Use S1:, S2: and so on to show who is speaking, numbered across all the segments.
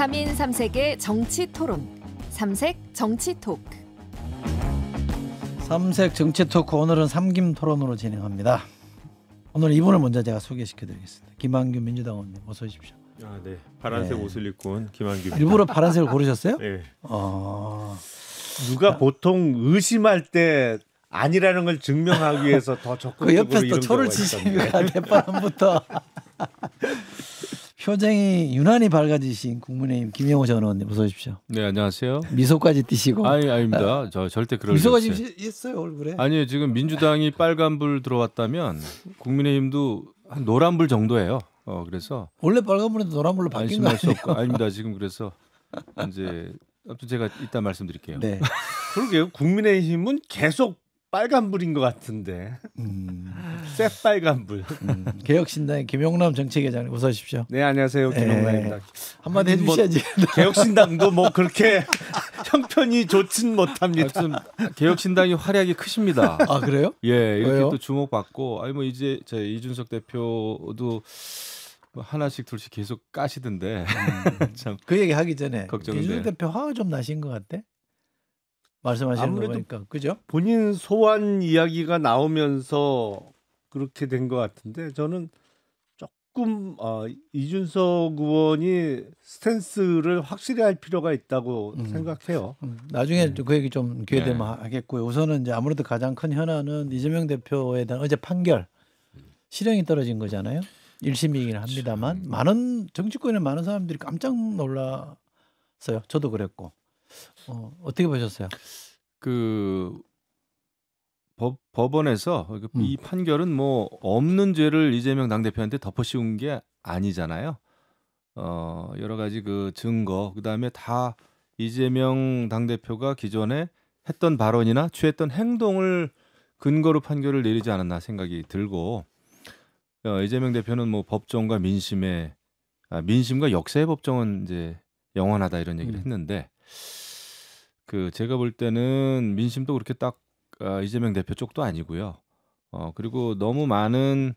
S1: 3인 3색의 정치 토론. 삼색 정치 토크.
S2: 삼색 정치 토크 오늘은 삼김 토론으로 진행합니다. 오늘 이분을 먼저 제가 소개시켜드리겠습니다. 김한규 민주당 의원님 어서 오십시오.
S3: 아, 네. 파란색 옷을 입고 온 김한규입니다.
S2: 일부러 파란색을 고르셨어요?
S3: 네.
S4: 누가 보통 의심할 때 아니라는 걸 증명하기 위해서 더 적극적으로
S2: 그 옆에서 또
S4: 이런
S2: 초를
S4: 경우가
S2: 치시니까 대바람부터 표정이 유난히 밝아지신 국민의힘 김영호 전 의원님 어서 오십시오.
S3: 네, 안녕하세요.
S2: 미소까지 띠시고.
S3: 아닙니다. 저 절대 그럴
S2: 미소가
S3: 리
S2: 지금
S3: 없어요.
S2: 있어요 얼굴에.
S3: 아니요, 지금 민주당이 빨간불 들어왔다면 국민의힘도 한 노란불 정도예요. 그래서
S2: 원래 빨간불에도 노란불로 바뀐 거
S3: 안심할 수
S2: 아니에요?
S3: 없고 아닙니다. 지금 그래서 이제 아무튼 제가 이따 말씀드릴게요.
S2: 네.
S4: 그러게요. 국민의힘은 계속 빨간불인 것 같은데. 새빨간불.
S2: 개혁신당의 김용남 정책위원장님 어서 오십시오.
S4: 네, 안녕하세요. 김용남입니다.
S2: 한마디 해주셔야지.
S4: 개혁신당도 뭐 그렇게 형편이 좋진 못합니다.
S3: 하여튼 개혁신당이 활약이 크십니다.
S2: 아 그래요?
S3: 예, 이렇게
S2: 왜요?
S3: 또 주목받고 뭐 이제 이준석 대표도 뭐 하나씩 둘씩 계속 까시던데 참
S2: 그 얘기 하기 전에
S3: 걱정인데.
S2: 이준석 대표 화가 좀 나신 것 같아? 말씀하시는 거
S4: 아무래도
S2: 보니까 그죠?
S4: 본인 소환 이야기가 나오면서 그렇게 된 것 같은데 저는 조금 이준석 의원이 스탠스를 확실히 할 필요가 있다고 생각해요.
S2: 나중에 그 얘기 좀 기회 되면
S3: 네.
S2: 하겠고요. 우선은 이제 아무래도 가장 큰 현안은 이재명 대표에 대한 어제 판결 실형이 떨어진 거잖아요. 1심이긴 합니다만 많은 정치권에 많은 사람들이 깜짝 놀랐어요. 저도 그랬고 어떻게 보셨어요?
S3: 그 법원에서 이 판결은 뭐 없는 죄를 이재명 당대표한테 덮어씌운 게 아니잖아요. 여러 가지 그 증거 그다음에 다 이재명 당대표가 기존에 했던 발언이나 취했던 행동을 근거로 판결을 내리지 않았나 생각이 들고 이재명 대표는 뭐 법정과 민심과 역사의 법정은 이제 영원하다 이런 얘기를 했는데 그 제가 볼 때는 민심도 그렇게 딱 이재명 대표 쪽도 아니고요. 그리고 너무 많은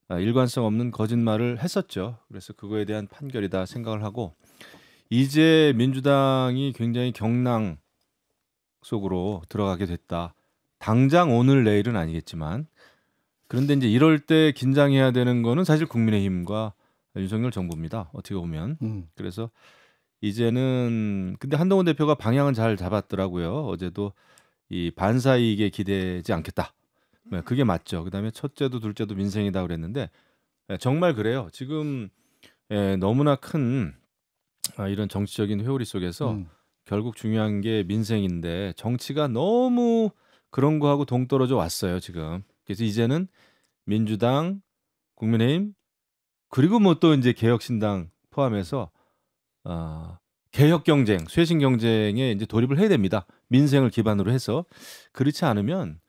S3: 일관성 없는 거짓말을 했었죠. 그래서 그거에 대한 판결이다 생각을 하고 이제 민주당이 굉장히 경랑 속으로 들어가게 됐다. 당장 오늘 내일은 아니겠지만 그런데 이제 이럴 때 긴장해야 되는 거는 사실 국민의힘과 윤석열 정부입니다. 어떻게 보면. 그래서 이제는 근데 한동훈 대표가 방향은 잘 잡았더라고요. 어제도 이 반사 이익에 기대지 않겠다. 네, 그게 맞죠. 그다음에 첫째도 둘째도 민생이다 그랬는데 정말 그래요. 지금 너무나 큰 이런 정치적인 회오리 속에서 결국 중요한 게 민생인데 정치가 너무 그런 거하고 동떨어져 왔어요. 지금. 그래서 이제는 민주당, 국민의힘 그리고 뭐 또 이제 개혁신당 포함해서 개혁 경쟁, 쇄신 경쟁에 이제 돌입을 해야 됩니다. 민생을 기반으로 해서 그렇지 않으면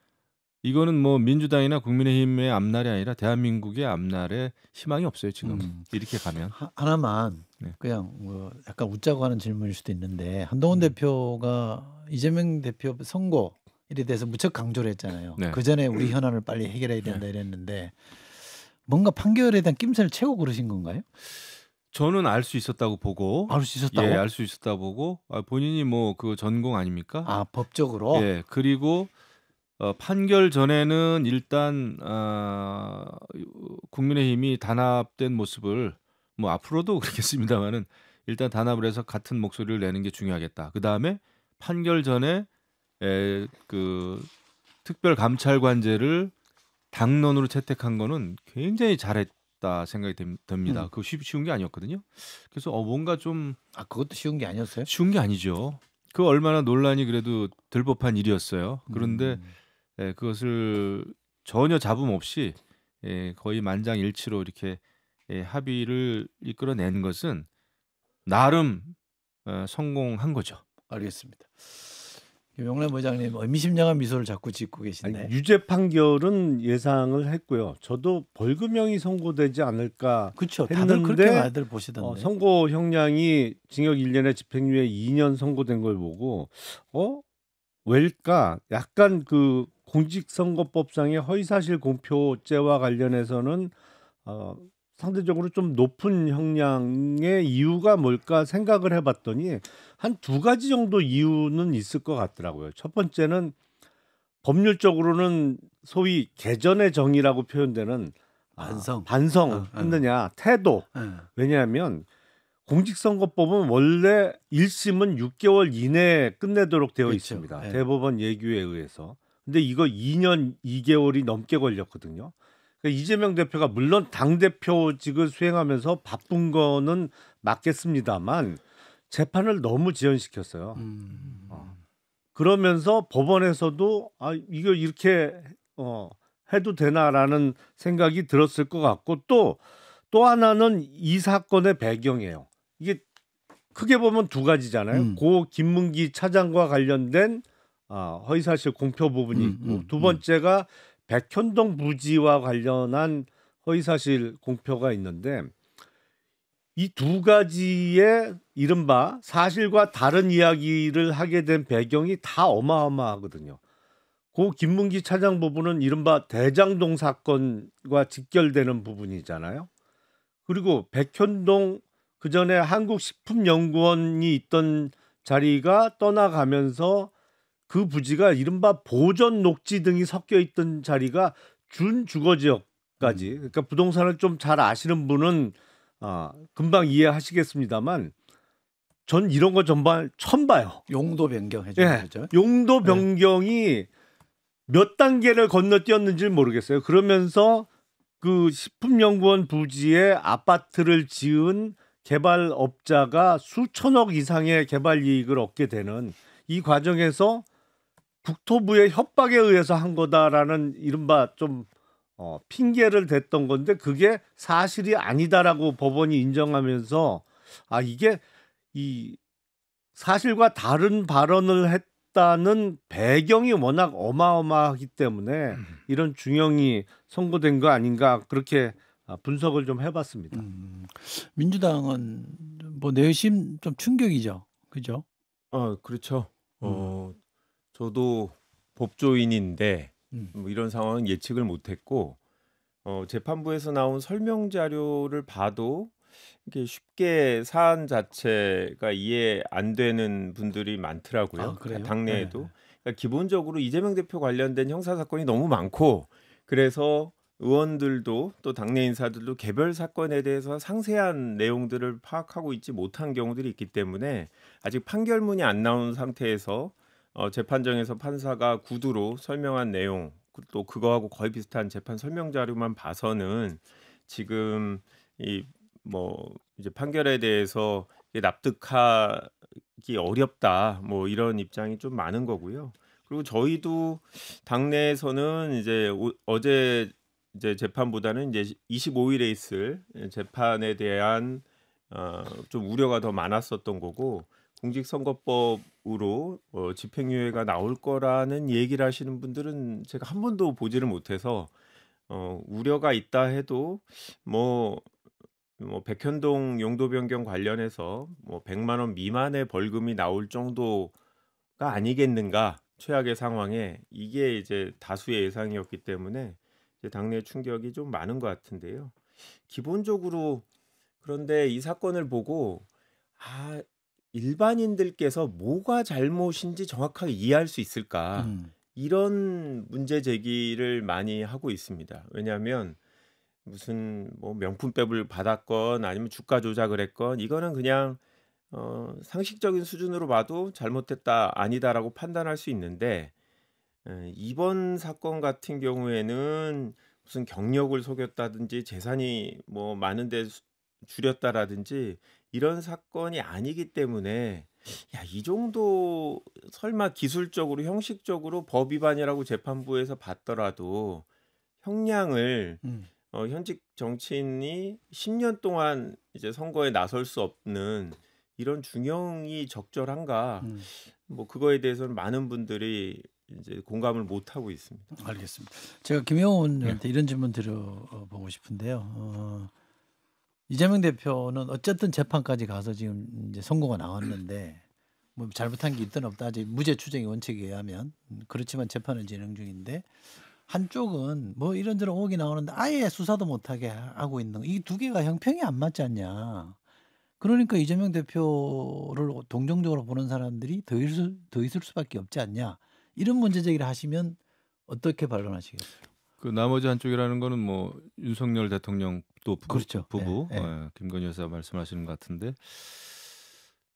S3: 이거는 뭐 민주당이나 국민의힘의 앞날이 아니라 대한민국의 앞날에 희망이 없어요. 지금 이렇게 가면.
S2: 하나만
S3: 네.
S2: 그냥 뭐 약간 웃자고 하는 질문일 수도 있는데 한동훈 대표가 이재명 대표 선거에 대해서 무척 강조를 했잖아요.
S3: 네.
S2: 그 전에 우리 현안을 빨리 해결해야 된다 이랬는데 뭔가 판결에 대한 낌새를 채고 그러신 건가요?
S3: 저는 알 수 있었다고 보고
S2: 알 수 있었다고?
S3: 예, 알 수 있었다고 보고 본인이 뭐 그 전공 아닙니까?
S2: 아 법적으로?
S3: 예, 그리고 판결 전에는 일단 국민의힘이 단합된 모습을 뭐 앞으로도 그렇겠습니다만은 일단 단합을 해서 같은 목소리를 내는 게 중요하겠다. 그 다음에 판결 전에 그 특별감찰관제를 당론으로 채택한 거는 굉장히 잘했다 생각이 듭니다. 그거 쉬운 게 아니었거든요. 그래서 뭔가 좀
S2: 그것도 쉬운 게 아니었어요?
S3: 쉬운 게 아니죠. 그 얼마나 논란이 그래도 들 법한 일이었어요. 그런데 그것을 전혀 잡음 없이 거의 만장일치로 이렇게 합의를 이끌어낸 것은 나름 성공한 거죠.
S2: 알겠습니다. 김용남 의장님 의미심장한 미소를 자꾸 짓고 계신데.
S4: 아니, 유죄 판결은 예상을 했고요. 저도 벌금형이 선고되지 않을까
S2: 그렇죠. 다들
S4: 했는데
S2: 그렇게 많이들 보시던데.
S4: 선고 형량이 징역 1년에 집행유예 2년 선고된 걸 보고 왜일까? 약간 그 공직선거법상의 허위사실 공표죄와 관련해서는 상대적으로 좀 높은 형량의 이유가 뭘까 생각을 해봤더니 한 두 가지 정도 이유는 있을 것 같더라고요. 첫 번째는 법률적으로는 소위 개전의 정의라고 표현되는 반성했느냐 태도. 왜냐하면 공직선거법은 원래 1심은 6개월 이내에 끝내도록 되어
S2: 그렇죠.
S4: 있습니다.
S2: 네.
S4: 대법원 예규에 의해서. 근데 이거 2년 2개월이 넘게 걸렸거든요. 그러니까 이재명 대표가 물론 당대표직을 수행하면서 바쁜 거는 맞겠습니다만 재판을 너무 지연시켰어요. 그러면서 법원에서도 이거 이렇게 해도 되나라는 생각이 들었을 것 같고 또 하나는 이 사건의 배경이에요. 이게 크게 보면 두 가지잖아요. 고 김문기 차장과 관련된 허위사실 공표 부분이 있고 두 번째가 백현동 부지와 관련한 허위사실 공표가 있는데 이 두 가지의 이른바 사실과 다른 이야기를 하게 된 배경이 다 어마어마하거든요. 고 김문기 차장 부분은 이른바 대장동 사건과 직결되는 부분이잖아요. 그리고 백현동 그전에 한국식품연구원이 있던 자리가 떠나가면서 그 부지가 이른바 보전 녹지 등이 섞여 있던 자리가 준주거지역까지 그러니까 부동산을 좀 잘 아시는 분은 금방 이해하시겠습니다만 전 이런 거 전반 처음 봐요.
S2: 용도 변경 해주는 거죠.
S4: 용도 변경이 몇 단계를 건너뛰었는지 모르겠어요. 그러면서 그 식품연구원 부지에 아파트를 지은 개발업자가 수천억 이상의 개발 이익을 얻게 되는 이 과정에서 국토부의 협박에 의해서 한 거다라는 이른바 좀 핑계를 댔던 건데 그게 사실이 아니다라고 법원이 인정하면서 이게 이 사실과 다른 발언을 했다는 배경이 워낙 어마어마하기 때문에 이런 중형이 선고된 거 아닌가 그렇게 분석을 좀 해봤습니다.
S2: 민주당은 뭐 내심 좀 충격이죠, 그죠?
S5: 그렇죠. 저도 법조인인데 뭐 이런 상황은 예측을 못했고 재판부에서 나온 설명 자료를 봐도 이게 쉽게 사안 자체가 이해 안 되는 분들이 많더라고요.
S2: 그래요?
S5: 당내에도.
S2: 네.
S5: 그러니까 기본적으로 이재명 대표 관련된 형사 사건이 너무 많고 그래서 의원들도 또 당내 인사들도 개별 사건에 대해서 상세한 내용들을 파악하고 있지 못한 경우들이 있기 때문에 아직 판결문이 안 나온 상태에서 재판정에서 판사가 구두로 설명한 내용 또 그거하고 거의 비슷한 재판 설명 자료만 봐서는 지금 이제 판결에 대해서 납득하기 어렵다 뭐 이런 입장이 좀 많은 거고요. 그리고 저희도 당내에서는 이제 어제 이제 재판보다는 이제 25일에 있을 재판에 대한 좀 우려가 더 많았었던 거고 공직선거법으로 집행유예가 나올 거라는 얘기를 하시는 분들은 제가 한 번도 보지를 못해서 우려가 있다 해도 뭐 백현동 용도 변경 관련해서 뭐 100만 원 미만의 벌금이 나올 정도가 아니겠는가 최악의 상황에 이게 이제 다수의 예상이었기 때문에 이제 당내 충격이 좀 많은 것 같은데요. 기본적으로 그런데 이 사건을 보고 일반인들께서 뭐가 잘못인지 정확하게 이해할 수 있을까 이런 문제 제기를 많이 하고 있습니다. 왜냐하면 무슨 뭐 명품백을 받았건 아니면 주가 조작을 했건 이거는 그냥 상식적인 수준으로 봐도 잘못됐다 아니다라고 판단할 수 있는데 이번 사건 같은 경우에는 무슨 경력을 속였다든지 재산이 뭐 많은데 줄였다라든지 이런 사건이 아니기 때문에 이 정도 설마 기술적으로 형식적으로 법 위반이라고 재판부에서 봤더라도 형량을 현직 정치인이 10년 동안 이제 선거에 나설 수 없는 이런 중형이 적절한가? 뭐 그거에 대해서는 많은 분들이 이제 공감을 못 하고 있습니다.
S2: 알겠습니다. 제가 김영훈한테 이런 질문 드려보고 싶은데요. 이재명 대표는 어쨌든 재판까지 가서 지금 이제 선고가 나왔는데 뭐 잘못한 게 있든 없다 아직 무죄 추정의 원칙에 의하면 그렇지만 재판은 진행 중인데 한쪽은 뭐 이런저런 의혹이 나오는데 아예 수사도 못하게 하고 있는 이 두 개가 형평이 안 맞지 않냐. 그러니까 이재명 대표를 동정적으로 보는 사람들이 더 있을 수밖에 없지 않냐. 이런 문제 제기를 하시면 어떻게 반론하시겠어요?
S3: 그 나머지 한쪽이라는 거는 뭐 윤석열 대통령 또
S2: 그렇죠.
S3: 부부
S2: 예, 예.
S3: 김건희 여사 말씀하시는 것 같은데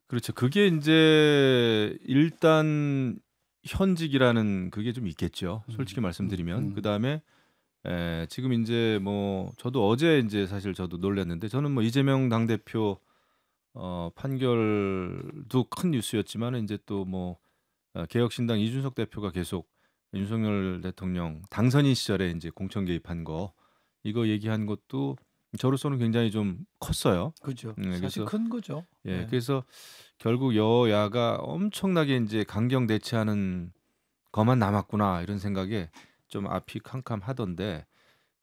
S3: 그렇죠. 그게 이제 일단 현직이라는 그게 좀 있겠죠. 솔직히 말씀드리면 그다음에 지금 이제 뭐 저도 어제 이제 사실 저도 놀랐는데 저는 뭐 이재명 당대표 판결도 큰 뉴스였지만 이제 또 뭐 개혁신당 이준석 대표가 계속 윤석열 대통령 당선인 시절에 이제 공천 개입한 거 이거 얘기한 것도 저로서는 굉장히 좀 컸어요.
S2: 그죠.
S3: 그래서
S2: 사실 큰 거죠.
S3: 예,
S2: 네.
S3: 그래서 결국 여야가 엄청나게 이제 강경 대치하는 것만 남았구나 이런 생각에 좀 앞이 캄캄하던데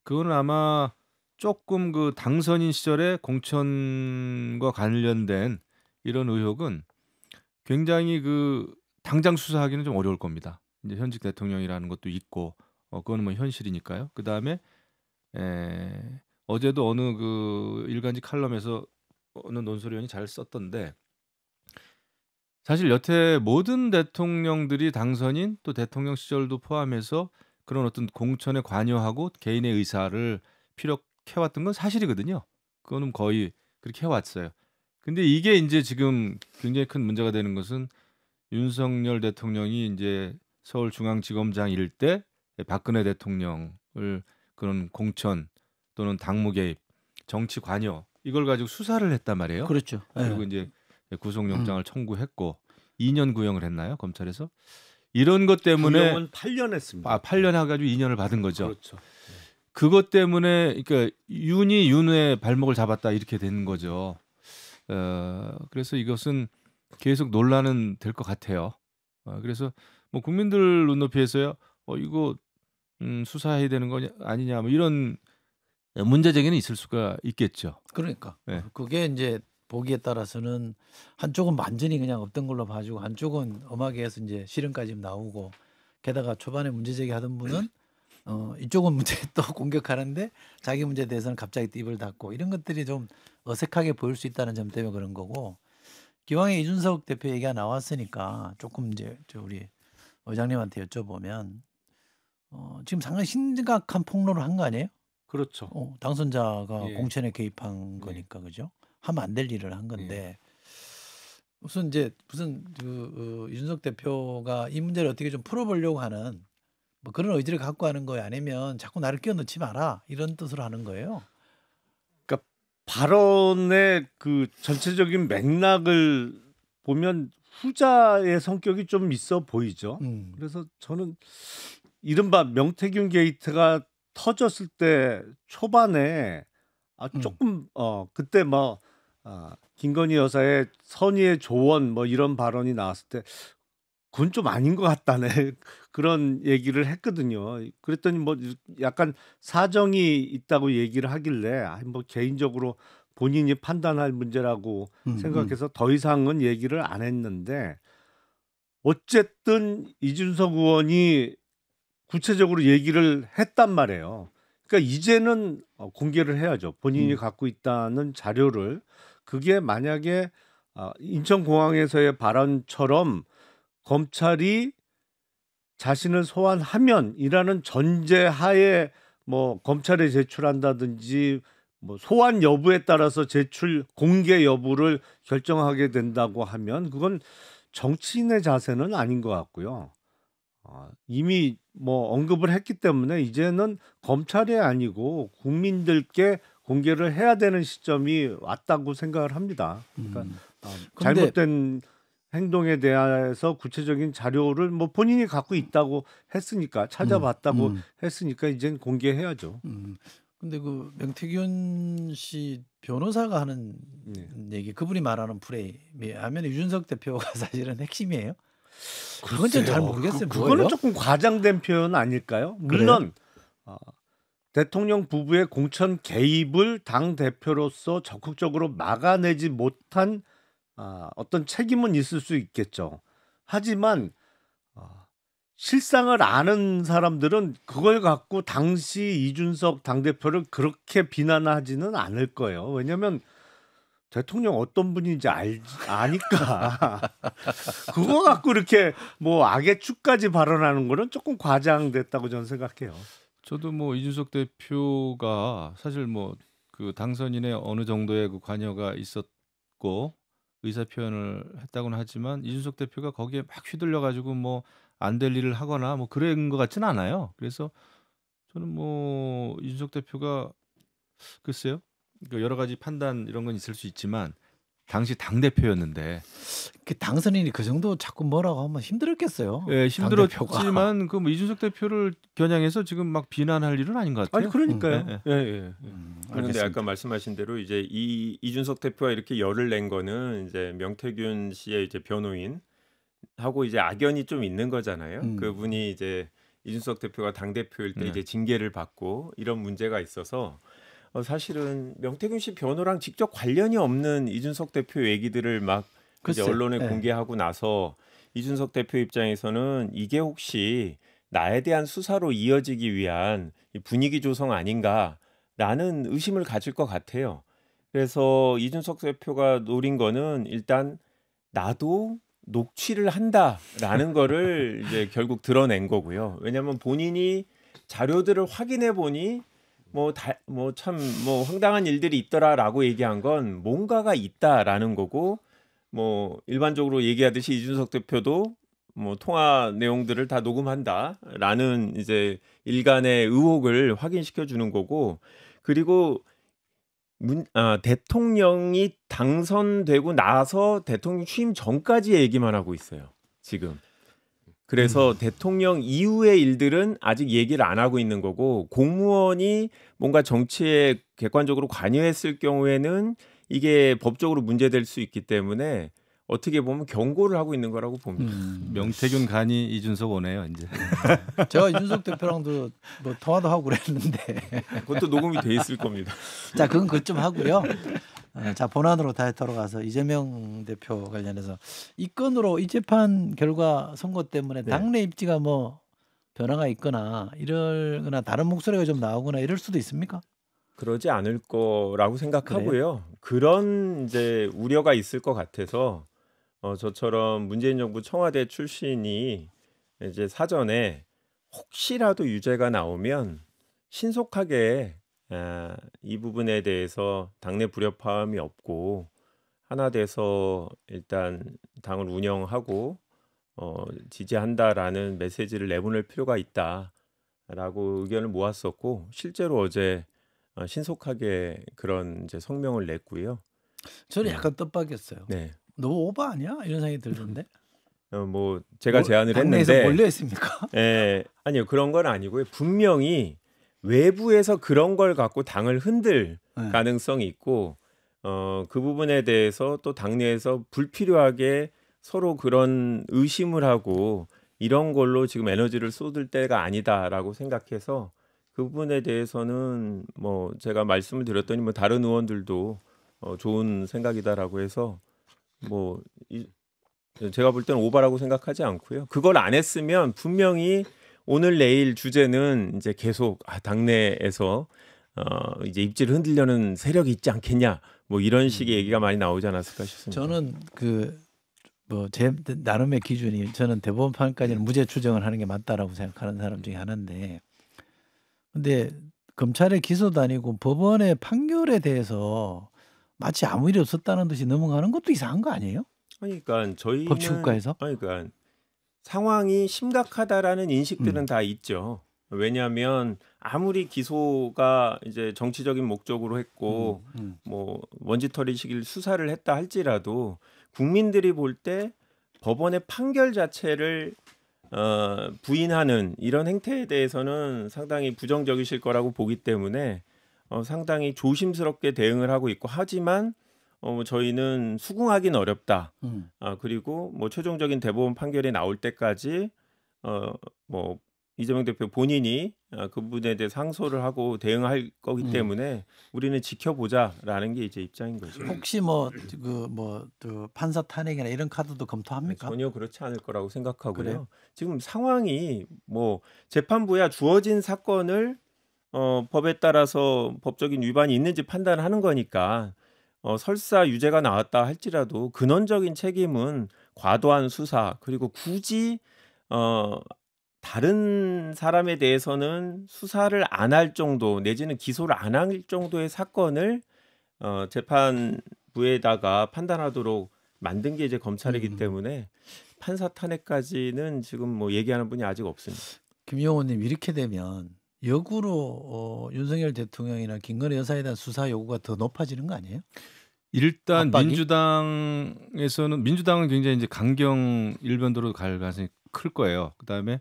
S3: 그거는 아마 조금 그 당선인 시절에 공천과 관련된 이런 의혹은 굉장히 그 당장 수사하기는 좀 어려울 겁니다. 이제 현직 대통령이라는 것도 있고 그거는 뭐 현실이니까요. 그 다음에 어제도 어느 그 일간지 칼럼에서 어느 논설위원이 잘 썼던데 사실 여태 모든 대통령들이 당선인 또 대통령 시절도 포함해서 그런 어떤 공천에 관여하고 개인의 의사를 피력해왔던 건 사실이거든요. 그거는 거의 그렇게 해왔어요. 근데 이게 이제 지금 굉장히 큰 문제가 되는 것은 윤석열 대통령이 이제 서울중앙지검장일 때 박근혜 대통령을 그런 공천 또는 당무 개입, 정치 관여 이걸 가지고 수사를 했단 말이에요.
S2: 그렇죠.
S3: 그리고
S2: 예.
S3: 이제 구속영장을 청구했고 2년 구형을 했나요? 검찰에서 이런 것 때문에
S4: 구형은 8년 했습니다.
S3: 8년 해가지고 2년을 받은 거죠.
S4: 그렇죠.
S3: 그것 때문에 그러니까 윤이 윤의 발목을 잡았다 이렇게 되는 거죠. 그래서 이것은 계속 논란은 될 것 같아요. 그래서 뭐 국민들 눈높이에서야 이거 수사해야 되는 거 아니냐 뭐 이런 문제 제기는 있을 수가 있겠죠.
S2: 그러니까
S3: 네.
S2: 그게 이제 보기에 따라서는 한쪽은 완전히 그냥 없던 걸로 봐주고 한쪽은 엄하게 해서 이제 실형까지 나오고 게다가 초반에 문제 제기하던 분은 이쪽은 문제 또 공격하는데 자기 문제에 대해서는 갑자기 또 입을 닫고 이런 것들이 좀 어색하게 보일 수 있다는 점 때문에 그런 거고 기왕에 이준석 대표 얘기가 나왔으니까 조금 이제 우리 의장님한테 여쭤보면 지금 상당히 심각한 폭로를 한 거 아니에요?
S4: 그렇죠.
S2: 당선자가
S4: 예.
S2: 공천에 개입한 거니까 그죠? 하면 안 될 일을 한 건데 무슨 이준석 대표가 이 문제를 어떻게 좀 풀어보려고 하는 뭐 그런 의지를 갖고 하는 거예요? 아니면 자꾸 나를 끼워넣지 마라 이런 뜻으로 하는 거예요?
S4: 그러니까 발언의 그 전체적인 맥락을 보면 후자의 성격이 좀 있어 보이죠. 그래서 저는 이른바 명태균 게이트가 터졌을 때 초반에 조금 그때 뭐 김건희 여사의 선의의 조언 뭐 이런 발언이 나왔을 때 그건 좀 아닌 것 같다네 그런 얘기를 했거든요. 그랬더니 뭐 약간 사정이 있다고 얘기를 하길래 뭐 개인적으로 본인이 판단할 문제라고 생각해서 더 이상은 얘기를 안 했는데 어쨌든 이준석 의원이 구체적으로 얘기를 했단 말이에요. 그러니까 이제는 공개를 해야죠. 본인이 갖고 있다는 자료를. 그게 만약에 인천공항에서의 발언처럼 검찰이 자신을 소환하면이라는 전제하에 뭐 검찰에 제출한다든지 뭐 소환 여부에 따라서 제출 공개 여부를 결정하게 된다고 하면 그건 정치인의 자세는 아닌 것 같고요. 이미 뭐 언급을 했기 때문에 이제는 검찰이 아니고 국민들께 공개를 해야 되는 시점이 왔다고 생각을 합니다. 그러니까 잘못된 행동에 대해서 구체적인 자료를 뭐 본인이 갖고 있다고 했으니까 찾아봤다고 했으니까 이제는 공개해야죠.
S2: 근데 그 명태균 씨 변호사가 하는 얘기, 그분이 말하는 프레임이 하면 이준석 대표가 사실은 핵심이에요. 그건 좀 잘 모르겠어요.
S4: 그거는 조금 과장된 표현 아닐까요? 물론 대통령 부부의 공천 개입을 당 대표로서 적극적으로 막아내지 못한 어떤 책임은 있을 수 있겠죠. 하지만 실상을 아는 사람들은 그걸 갖고 당시 이준석 당대표를 그렇게 비난하지는 않을 거예요. 왜냐하면 대통령 어떤 분인지 아니까 그거 갖고 이렇게 뭐 악의 축까지 발언하는 거는 조금 과장됐다고 저는 생각해요.
S3: 저도 뭐 이준석 대표가 사실 뭐 그 당선인의 어느 정도의 그 관여가 있었고 의사 표현을 했다고는 하지만 이준석 대표가 거기에 막 휘둘려 가지고 뭐 안 될 일을 하거나 뭐 그런 것 같지는 않아요. 그래서 저는 뭐 이준석 대표가 글쎄요. 그 여러 가지 판단 이런 건 있을 수 있지만 당시 당 대표였는데
S2: 그 당선인이 그 정도 자꾸 뭐라고 하면 힘들었겠어요.
S3: 예,
S2: 당대표가.
S3: 힘들었지만 그 뭐 이준석 대표를 겨냥해서 지금 막 비난할 일은 아닌 것 같아요.
S4: 아니 그러니까요.
S3: 예,
S4: 예, 예.
S5: 그런데
S2: 알겠습니다.
S5: 아까 말씀하신 대로 이제 이준석 대표가 이렇게 열을 낸 거는 이제 명태균 씨의 이제 변호인 하고 이제 악연이 좀 있는 거잖아요. 그분이 이제 이준석 대표가 당 대표일 때
S3: 네.
S5: 이제 징계를 받고 이런 문제가 있어서 사실은 명태균 씨 변호랑 직접 관련이 없는 이준석 대표 얘기들을 막 이제
S2: 글쎄,
S5: 언론에
S2: 네.
S5: 공개하고 나서 이준석 대표 입장에서는 이게 혹시 나에 대한 수사로 이어지기 위한 이 분위기 조성 아닌가라는 의심을 가질 것 같아요. 그래서 이준석 대표가 노린 거는 일단 나도 녹취를 한다라는 거를 이제 결국 드러낸 거고요. 왜냐하면 본인이 자료들을 확인해 보니 뭐 참 뭐 황당한 일들이 있더라라고 얘기한 건 뭔가가 있다라는 거고 뭐 일반적으로 얘기하듯이 이준석 대표도 뭐 통화 내용들을 다 녹음한다라는 이제 일간의 의혹을 확인시켜 주는 거고 그리고 대통령이 당선되고 나서 대통령 취임 전까지 얘기만 하고 있어요. 지금. 그래서 대통령 이후의 일들은 아직 얘기를 안 하고 있는 거고 공무원이 뭔가 정치에 객관적으로 관여했을 경우에는 이게 법적으로 문제될 수 있기 때문에 어떻게 보면 경고를 하고 있는 거라고 봅니다.
S3: 명태균 간이 이준석 오네요 이제.
S2: 제가 이준석 대표랑도 뭐 통화도 하고 그랬는데
S5: 그것도 녹음이 돼 있을 겁니다.
S2: 자 그건 그쯤 하고요. 자 본안으로 다시 돌아가서 이재명 대표 관련해서 이 건으로 이 재판 결과 선고 때문에
S5: 네.
S2: 당내 입지가 뭐 변화가 있거나 이러거나 다른 목소리가 좀 나오거나 이럴 수도 있습니까?
S5: 그러지 않을 거라고 생각하고요. 그런 이제 우려가 있을 것 같아서 저처럼 문재인 정부 청와대 출신이 이제 사전에 혹시라도 유죄가 나오면 신속하게 이 부분에 대해서 당내 불협화음이 없고 하나 돼서 일단 당을 운영하고 지지한다라는 메시지를 내보낼 필요가 있다라고 의견을 모았었고 실제로 어제 신속하게 그런 이제 성명을 냈고요.
S2: 저는 약간 뜻밖이었어요.
S5: 네.
S2: 너무 오버 아니야? 이런 생각이 들던데.
S5: 뭐 제가 제안을
S2: 당내에서
S5: 했는데
S2: 몰려 있습니까?
S5: 아니요. 그런 건 아니고요. 분명히 외부에서 그런 걸 갖고 당을 흔들
S2: 네.
S5: 가능성이 있고 그 부분에 대해서 또 당내에서 불필요하게 서로 그런 의심을 하고 이런 걸로 지금 에너지를 쏟을 때가 아니다라고 생각해서 그 부분에 대해서는 뭐 제가 말씀을 드렸더니 뭐 다른 의원들도 좋은 생각이다라고 해서 뭐 제가 볼 때는 오바라고 생각하지 않고요. 그걸 안 했으면 분명히 오늘 내일 주제는 이제 계속 당내에서 이제 입지를 흔들려는 세력이 있지 않겠냐 뭐 이런 식의 얘기가 많이 나오지 않았을까 싶습니다.
S2: 저는 뭐 제 나름의 기준이 저는 대법원판까지는 무죄 추정을 하는 게 맞다라고 생각하는 사람 중에 하나인데 근데 검찰의 기소도 아니고 법원의 판결에 대해서 마치 아무 일이 없었다는 듯이 넘어가는 것도 이상한 거 아니에요?
S5: 그러니까 저희는
S2: 법치국가에서?
S5: 그러니까 상황이 심각하다라는 인식들은 다 있죠. 왜냐하면 아무리 기소가 이제 정치적인 목적으로 했고 뭐 먼지털이식일 수사를 했다 할지라도 국민들이 볼 때 법원의 판결 자체를 부인하는 이런 행태에 대해서는 상당히 부정적이실 거라고 보기 때문에 상당히 조심스럽게 대응을 하고 있고 하지만 저희는 수긍하기는 어렵다. 그리고 뭐 최종적인 대법원 판결이 나올 때까지 뭐 이재명 대표 본인이 그 부분에 대해 상소를 하고 대응할 거기 때문에 우리는 지켜보자라는 게 이제 입장인 거죠.
S2: 혹시 그 판사 탄핵이나 이런 카드도 검토합니까?
S5: 전혀 그렇지 않을 거라고 생각하고요.
S2: 그래요?
S5: 지금 상황이 뭐 재판부야 주어진 사건을 법에 따라서 법적인 위반이 있는지 판단하는 거니까 설사 유죄가 나왔다 할지라도 근원적인 책임은 과도한 수사 그리고 굳이 다른 사람에 대해서는 수사를 안 할 정도 내지는 기소를 안 할 정도의 사건을 재판부에다가 판단하도록 만든 게 이제 검찰이기 때문에 판사 탄핵까지는 지금 뭐 얘기하는 분이 아직 없습니다.
S2: 김용호님 이렇게 되면 역으로 윤석열 대통령이나 김건희 여사에 대한 수사 요구가 더 높아지는 거 아니에요?
S3: 일단
S2: 압박이?
S3: 민주당은 굉장히 이제 강경 일변도로 갈 가능성이 클 거예요. 그다음에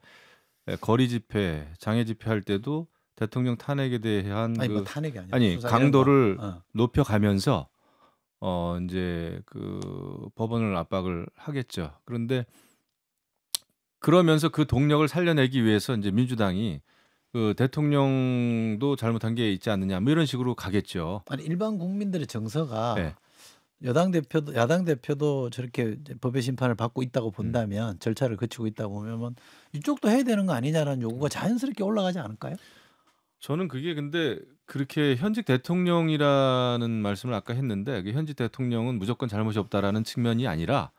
S3: 거리 집회, 장애 집회 할 때도 대통령 탄핵에 대한
S2: 아니 뭐 탄핵이 아니라
S3: 아니
S2: 수사
S3: 강도를
S2: 이런 거.
S3: 높여가면서 이제 그 법원을 압박을 하겠죠. 그런데 그러면서 그 동력을 살려내기 위해서 이제 민주당이 그 대통령도 잘못한 게 있지 않느냐 뭐 이런 식으로 가겠죠.
S2: 아니 일반 국민들의 정서가
S3: 네.
S2: 야당 대표도 저렇게 이제 법의 심판을 받고 있다고 본다면 절차를 거치고 있다고 보면 이쪽도 해야 되는 거 아니냐라는 요구가 자연스럽게 올라가지 않을까요?
S3: 저는 그게 근데 그렇게 현직 대통령이라는 말씀을 아까 했는데 그 현직 대통령은 무조건 잘못이 없다라는 측면이 아니라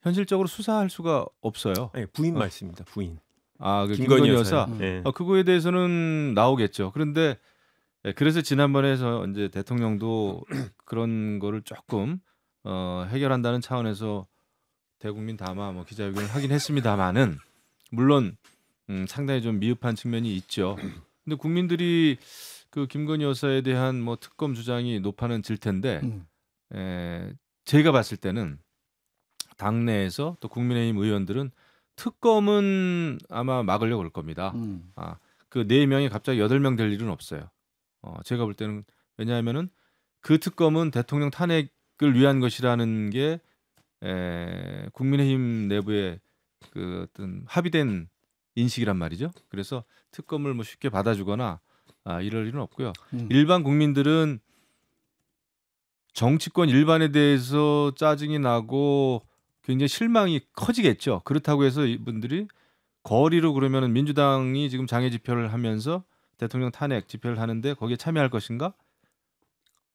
S3: 현실적으로 수사할 수가 없어요.
S5: 네, 부인 말씀입니다. 부인.
S3: 그
S5: 김건희
S3: 김건희 여사.
S5: 네.
S3: 그거에 대해서는 나오겠죠. 그런데 그래서 지난번에서 이제 대통령도 그런 거를 조금 해결한다는 차원에서 대국민 담화 뭐 기자회견을 하긴 했습니다만은 물론 상당히 좀 미흡한 측면이 있죠. 근데 국민들이 그 김건희 여사에 대한 뭐 특검 주장이 높아는 질 텐데 제가 봤을 때는 당내에서 또 국민의힘 의원들은 특검은 아마 막으려고 할 겁니다. 그 4명이 갑자기 8명 될 일은 없어요. 제가 볼 때는 왜냐하면은 그 특검은 대통령 탄핵을 위한 것이라는 게 국민의힘 내부의 그 어떤 합의된 인식이란 말이죠. 그래서 특검을 뭐 쉽게 받아주거나 이럴 일은 없고요. 일반 국민들은 정치권 일반에 대해서 짜증이 나고 굉장히 실망이 커지겠죠. 그렇다고 해서 이분들이 거리로 그러면은 민주당이 지금 장애 집회를 하면서 대통령 탄핵 집회를 하는데 거기에 참여할 것인가?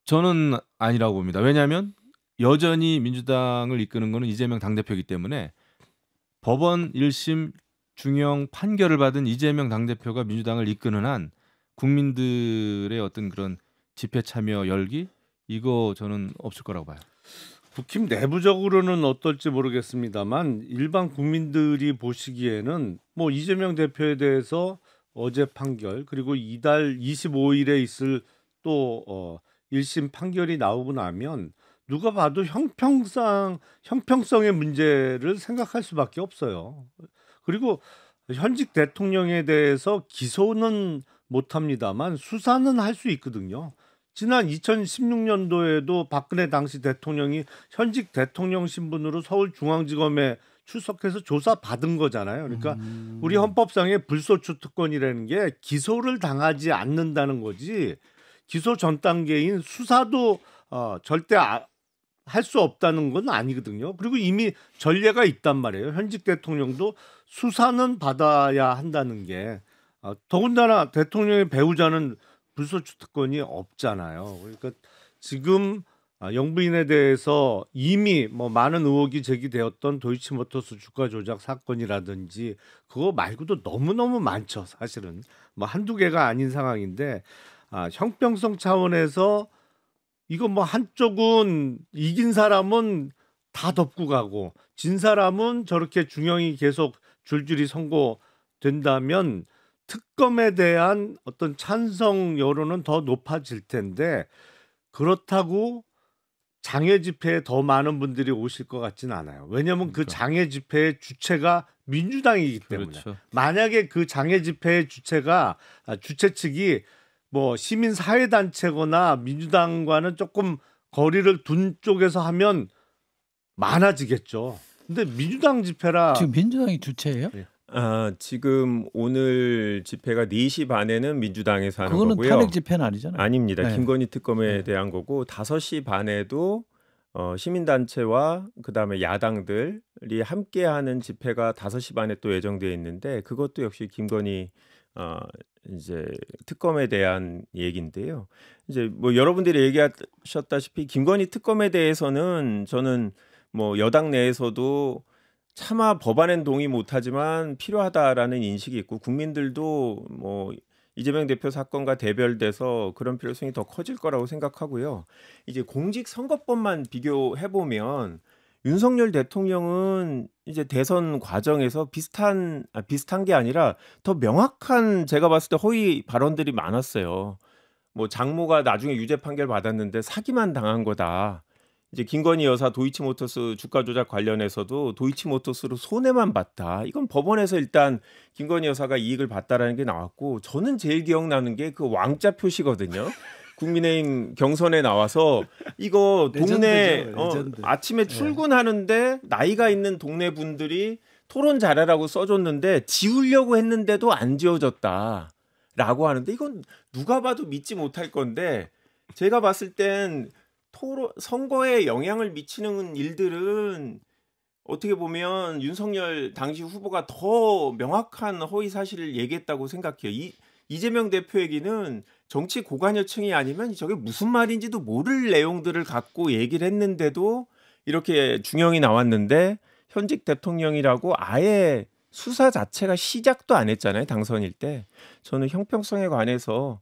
S3: 저는 아니라고 봅니다. 왜냐하면 여전히 민주당을 이끄는 것은 이재명 당대표이기 때문에 법원 1심 중형 판결을 받은 이재명 당대표가 민주당을 이끄는 한 국민들의 어떤 그런 집회 참여 열기 이거 저는 없을 거라고 봐요.
S4: 국힘 내부적으로는 어떨지 모르겠습니다만 일반 국민들이 보시기에는 뭐 이재명 대표에 대해서 어제 판결 그리고 이달 25일에 있을 또 1심 판결이 나오고 나면 누가 봐도 형평성의 문제를 생각할 수밖에 없어요. 그리고 현직 대통령에 대해서 기소는 못합니다만 수사는 할 수 있거든요. 지난 2016년도에도 박근혜 당시 대통령이 현직 대통령 신분으로 서울중앙지검에 출석해서 조사받은 거잖아요. 그러니까 우리 헌법상의 불소추 특권이라는 게 기소를 당하지 않는다는 거지 기소 전 단계인 수사도 절대 할 수 없다는 건 아니거든요. 그리고 이미 전례가 있단 말이에요. 현직 대통령도 수사는 받아야 한다는 게 더군다나 대통령의 배우자는 불소추 특권이 없잖아요. 그러니까 지금 영부인에 대해서 이미 뭐 많은 의혹이 제기되었던 도이치모터스 주가 조작 사건이라든지 그거 말고도 너무너무 많죠. 사실은 뭐 한두 개가 아닌 상황인데 형평성 차원에서 이거 뭐 한쪽은 이긴 사람은 다 덮고 가고 진 사람은 저렇게 중형이 계속 줄줄이 선고된다면 특검에 대한 어떤 찬성 여론은 더 높아질 텐데 그렇다고 장애 집회에 더 많은 분들이 오실 것 같지는 않아요. 왜냐하면 그 장애 집회의 주체가 민주당이기 때문에
S3: 그렇죠.
S4: 만약에 그 장애 집회의 주체 측이 뭐 시민사회단체거나 민주당과는 조금 거리를 둔 쪽에서 하면 많아지겠죠. 근데 민주당 집회라
S2: 지금 민주당이 주체예요?
S5: 지금 오늘 집회가 4시 반에는 민주당에서 하는
S2: 그거는
S5: 거고요.
S2: 탄핵 집회는 아니잖아요.
S5: 아닙니다.
S2: 네.
S5: 김건희 특검에
S2: 네.
S5: 대한 거고 5시 반에도 시민단체와 그다음에 야당들이 함께하는 집회가 5시 반에 또 예정되어 있는데 그것도 역시 김건희 이제 특검에 대한 얘기인데요. 이제 뭐 여러분들이 얘기하셨다시피 김건희 특검에 대해서는 저는 뭐 여당 내에서도 차마 법안엔 동의 못하지만 필요하다라는 인식이 있고 국민들도 뭐 이재명 대표 사건과 대별돼서 그런 필요성이 더 커질 거라고 생각하고요. 이제 공직선거법만 비교해 보면 윤석열 대통령은 이제 대선 과정에서 비슷한 게 아니라 더 명확한 제가 봤을 때 허위 발언들이 많았어요. 뭐 장모가 나중에 유죄 판결 받았는데 사기만 당한 거다. 이제 김건희 여사 도이치모터스 주가 조작 관련해서도 도이치모터스로 손해만 봤다. 이건 법원에서 일단 김건희 여사가 이익을 봤다라는 게 나왔고 저는 제일 기억나는 게 그 왕자 표시거든요. 국민의힘 경선에 나와서 이거 동네
S2: 레전드.
S5: 아침에 출근하는데 나이가 있는 동네 분들이 토론 잘하라고 써줬는데 지우려고 했는데도 안 지워졌다라고 하는데 이건 누가 봐도 믿지 못할 건데 제가 봤을 땐 선거에 영향을 미치는 일들은 어떻게 보면 윤석열 당시 후보가 더 명확한 허위 사실을 얘기했다고 생각해요. 이재명 대표에게는 정치 고관여층이 아니면 저게 무슨 말인지도 모를 내용들을 갖고 얘기를 했는데도 이렇게 중형이 나왔는데 현직 대통령이라고 아예 수사 자체가 시작도 안 했잖아요. 당선일 때. 저는 형평성에 관해서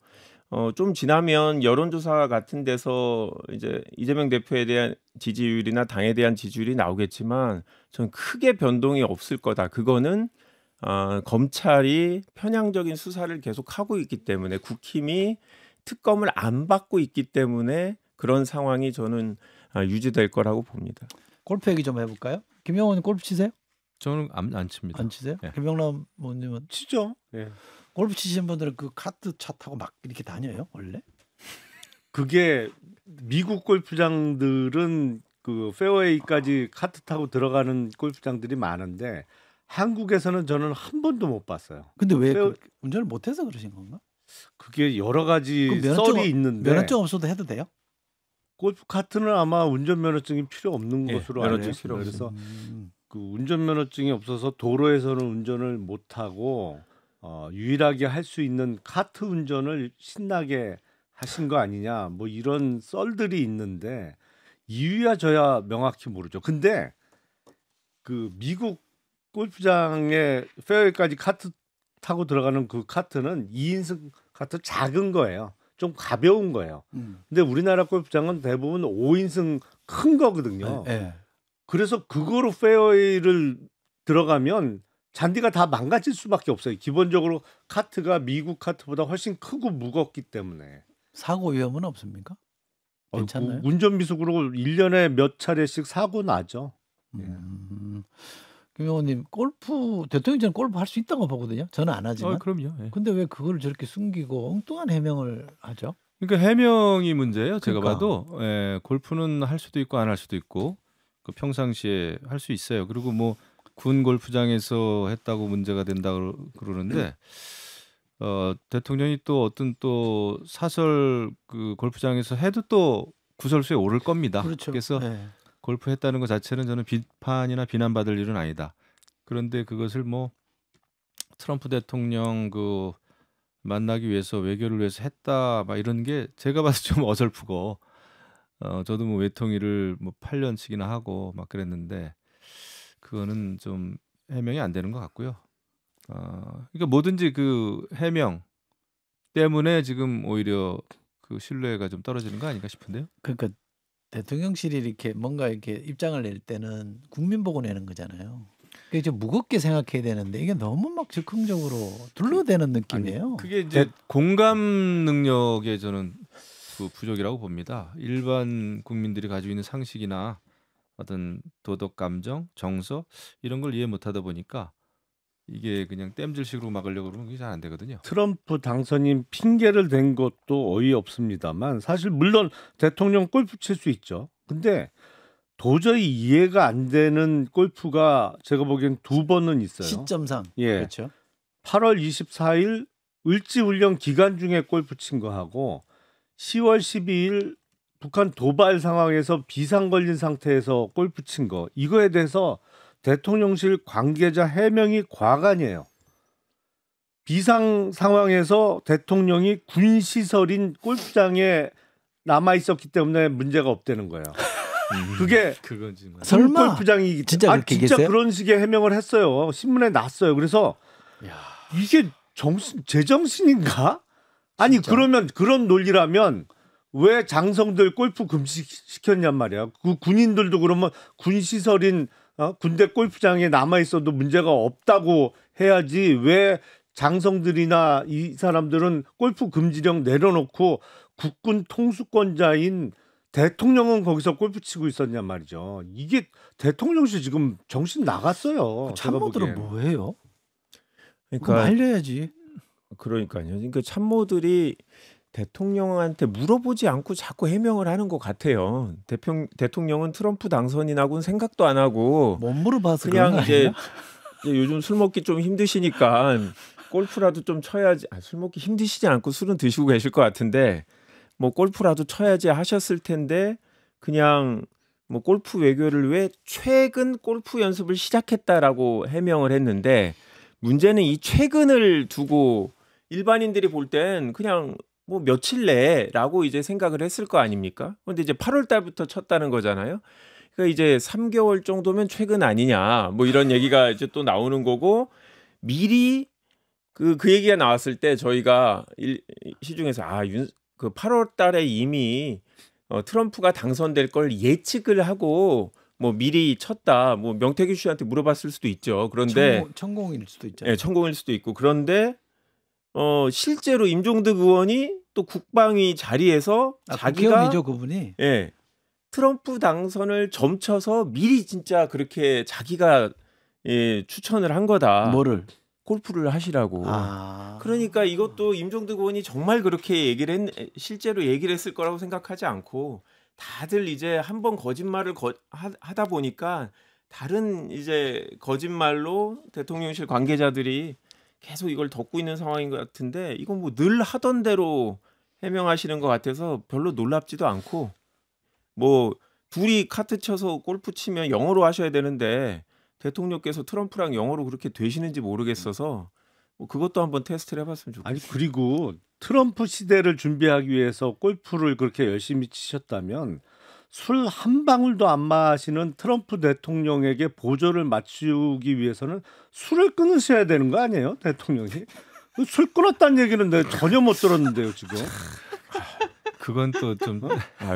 S5: 좀 지나면 여론조사 같은 데서 이제 이재명 대표에 대한 지지율이나 당에 대한 지지율이 나오겠지만 저는 크게 변동이 없을 거다. 그거는 검찰이 편향적인 수사를 계속 하고 있기 때문에 국힘이 특검을 안 받고 있기 때문에 그런 상황이 저는 유지될 거라고 봅니다.
S2: 골프 얘기 좀 해볼까요? 김영호님 골프 치세요?
S3: 저는 안 칩니다.
S2: 안 치세요?
S3: 네.
S2: 김영남 의원님은
S4: 치죠. 예.
S2: 골프 치시는 분들은 그 카트 차 타고 막 이렇게 다녀요 원래?
S4: 그게 미국 골프장들은 그 페어웨이까지 카트 타고 들어가는 골프장들이 많은데 한국에서는 저는 한 번도 못 봤어요.
S2: 근데 왜 운전을 못해서 그러신 건가?
S4: 그게 여러 가지
S2: 그럼
S4: 썰이 있는데
S2: 면허증 없어도 해도 돼요?
S4: 골프 카트는 아마 운전면허증이 필요 없는
S5: 예,
S4: 것으로
S5: 면허증
S4: 알아요.
S5: 필요
S4: 그래서 그 운전면허증이 없어서 도로에서는 운전을 못하고 유일하게 할 수 있는 카트 운전을 신나게 하신 거 아니냐 뭐 이런 썰들이 있는데 이유야 저야 명확히 모르죠. 근데 그 미국 골프장에 페어웨이까지 카트 타고 들어가는 그 카트는 2인승 카트 작은 거예요. 좀 가벼운 거예요. 근데 우리나라 골프장은 대부분 5인승 큰 거거든요.
S2: 네.
S4: 그래서 그거로 페어웨이를 들어가면 잔디가 다 망가질 수밖에 없어요. 기본적으로 카트가 미국 카트보다 훨씬 크고 무겁기 때문에.
S2: 사고 위험은 없습니까? 괜찮나요?
S4: 운전 미숙으로 1년에 몇 차례씩 사고 나죠.
S2: 김영호님 골프 대통령전 골프 할 수 있다고 보거든요. 저는 안 하지만.
S3: 그럼요. 예.
S2: 근데 왜 그걸 저렇게 숨기고 엉뚱한 해명을 하죠?
S3: 그러니까 해명이 문제예요. 제가
S2: 그러니까.
S3: 봐도 골프는 할 수도 있고 안 할 수도 있고 그 평상시에 할 수 있어요. 그리고 뭐 군 골프장에서 했다고 문제가 된다 그러는데 대통령이 또 어떤 또 사설 그 골프장에서 해도 또 구설수에 오를 겁니다.
S2: 그렇죠.
S3: 그래서
S2: 네.
S3: 골프 했다는 것 자체는 저는 비판이나 비난받을 일은 아니다. 그런데 그것을 뭐 트럼프 대통령 그 만나기 위해서 외교를 위해서 했다 막 이런 게 제가 봐서 좀 어설프고 저도 뭐 외통위를 뭐 8년씩이나 하고 막 그랬는데 그거는 좀 해명이 안 되는 것 같고요. 그러니까 뭐든지 그 해명 때문에 지금 오히려 그 신뢰가 좀 떨어지는 거 아닌가 싶은데요.
S2: 그러니까 대통령실이 이렇게 뭔가 이렇게 입장을 낼 때는 국민 보고 내는 거잖아요. 그게 좀 무겁게 생각해야 되는데 이게 너무 막 즉흥적으로 둘러대는 느낌이에요.
S3: 그게 이제 공감 능력에 저는 그 부족이라고 봅니다. 일반 국민들이 가지고 있는 상식이나 어떤 도덕 감정, 정서 이런 걸 이해 못하다 보니까 이게 그냥 땜질식으로 막으려고 그러면 그게 잘 안 되거든요.
S4: 트럼프 당선인 핑계를 댄 것도 어이없습니다만 사실 물론 대통령 골프 칠 수 있죠. 근데 도저히 이해가 안 되는 골프가 제가 보기엔 2번은 있어요.
S2: 시점상.
S4: 예.
S2: 그렇죠.
S4: 8월 24일 을지훈련 기간 중에 골프 친 거하고 10월 12일 북한 도발 상황에서 비상 걸린 상태에서 골프 친 거. 이거에 대해서 대통령실 관계자 해명이 과간이에요. 비상 상황에서 대통령이 군 시설인 골프장에 남아 있었기 때문에 문제가 없다는 거예요. 그게
S3: 그건 정말.
S2: 설마
S4: 골프장이
S2: 진짜 그렇게
S4: 진짜
S2: 얘기했어요?
S4: 그런 식의 해명을 했어요. 신문에 났어요. 그래서
S2: 야,
S4: 이게 제정신인가? 아니
S2: 진짜.
S4: 그러면 그런 논리라면 왜 장성들 골프 금지시켰냔 말이야. 그 군인들도 그러면 군 시설인 군대 골프장에 남아 있어도 문제가 없다고 해야지 왜 장성들이나 이 사람들은 골프 금지령 내려놓고 국군 통수권자인 대통령은 거기서 골프 치고 있었냔 말이죠. 이게 대통령실 지금 정신 나갔어요. 제가
S2: 참모들은
S4: 보기엔.
S2: 뭐예요? 그거
S5: 그러니까
S2: 알려야지.
S5: 그러니까요. 그러니까 참모들이 대통령한테 물어보지 않고 자꾸 해명을 하는 것 같아요. 대통령은 트럼프 당선이 나고는 생각도 안 하고
S2: 못 물어봐서 그런
S5: 그냥
S2: 거
S5: 이제
S2: 아니야?
S5: 요즘 술 먹기 좀 힘드시니까 골프라도 좀 쳐야지. 술 먹기 힘드시지 않고 술은 드시고 계실 것 같은데 뭐 골프라도 쳐야지 하셨을 텐데 그냥 뭐 골프 외교를 왜 최근 골프 연습을 시작했다라고 해명을 했는데 문제는 이 최근을 두고 일반인들이 볼 땐 그냥 뭐 며칠 내라고 이제 생각을 했을 거 아닙니까? 근데 이제 8월 달부터 쳤다는 거잖아요. 그러니까 이제 3개월 정도면 최근 아니냐 뭐 이런 얘기가 이제 또 나오는 거고 미리 그 얘기가 나왔을 때 저희가 시중에서 그 8월 달에 이미 트럼프가 당선될 걸 예측을 하고 뭐 미리 쳤다. 뭐 명태균 씨한테 물어봤을 수도 있죠. 그런데
S2: 천공일 수도 있잖아요.
S5: 예, 천공일 수도 있고. 그런데 실제로 임종득 의원이 또 국방위 자리에서 자기가
S2: 국회의원이죠, 그분이.
S5: 예. 트럼프 당선을 점쳐서 미리 진짜 그렇게 자기가 추천을 한 거다.
S2: 뭐를?
S5: 골프를 하시라고. 그러니까 이것도 임종득 의원이 정말 그렇게 실제로 얘기를 했을 거라고 생각하지 않고 다들 이제 한번 거짓말을 하다 보니까 다른 이제 거짓말로 대통령실 관계자들이 계속 이걸 덮고 있는 상황인 것 같은데 이건 뭐 늘 하던 대로 해명하시는 것 같아서 별로 놀랍지도 않고 뭐 둘이 카트 쳐서 골프 치면 영어로 하셔야 되는데 대통령께서 트럼프랑 영어로 그렇게 되시는지 모르겠어서 뭐 그것도 한번 테스트를 해봤으면 좋겠어요.
S4: 아니 그리고 트럼프 시대를 준비하기 위해서 골프를 그렇게 열심히 치셨다면 술 한 방울도 안 마시는 트럼프 대통령에게 보조를 맞추기 위해서는 술을 끊으셔야 되는 거 아니에요, 대통령이? 술 끊었다는 얘기는 내가 전혀 못 들었는데요, 지금.
S3: 그건 또 좀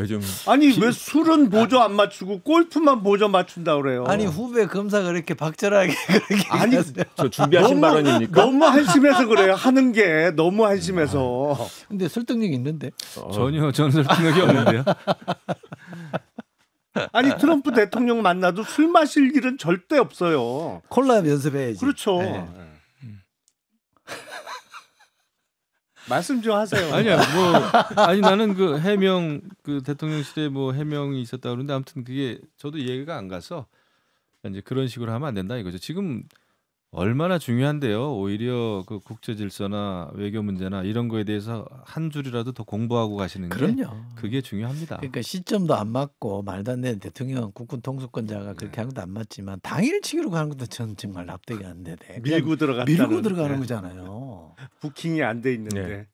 S5: 요즘
S4: 아니 왜 술은 보조 안 맞추고 골프만 보조 맞춘다 그래요?
S2: 아니 후배 검사가 이렇게 박절하게 그렇게
S4: 아니
S5: 저 준비하신 발언입니까?
S4: 너무 한심해서 그래요. 하는 게 너무 한심해서.
S2: 근데 설득력 있는데.
S3: 전혀 저는 설득력이 없는데요.
S4: 아니 트럼프 대통령 만나도 술 마실 일은 절대 없어요.
S2: 콜라 연습해야지.
S4: 그렇죠.
S2: 네.
S4: 말씀 좀 하세요.
S3: 아니야 아니 나는 그 해명 그 대통령실에 뭐 해명이 있었다 그러는데 아무튼 그게 저도 이해가 안 가서 이제 그런 식으로 하면 안 된다 이거죠. 지금 얼마나 중요한데요. 오히려 그 국제 질서나 외교 문제나 이런 거에 대해서 한 줄이라도 더 공부하고 가시는 게
S2: 그럼요.
S3: 그게 중요합니다.
S2: 그러니까 시점도 안 맞고 말도 안 되는 대통령 국군 통수권자가 그렇게 한 것도 안 맞지만 당일치기로 가는 것도 저는 정말 납득이 안 되네.
S4: 밀고 들어갔다는
S2: 밀고 들어가는 거잖아요.
S4: 부킹이 안 돼 있는데.
S5: 네.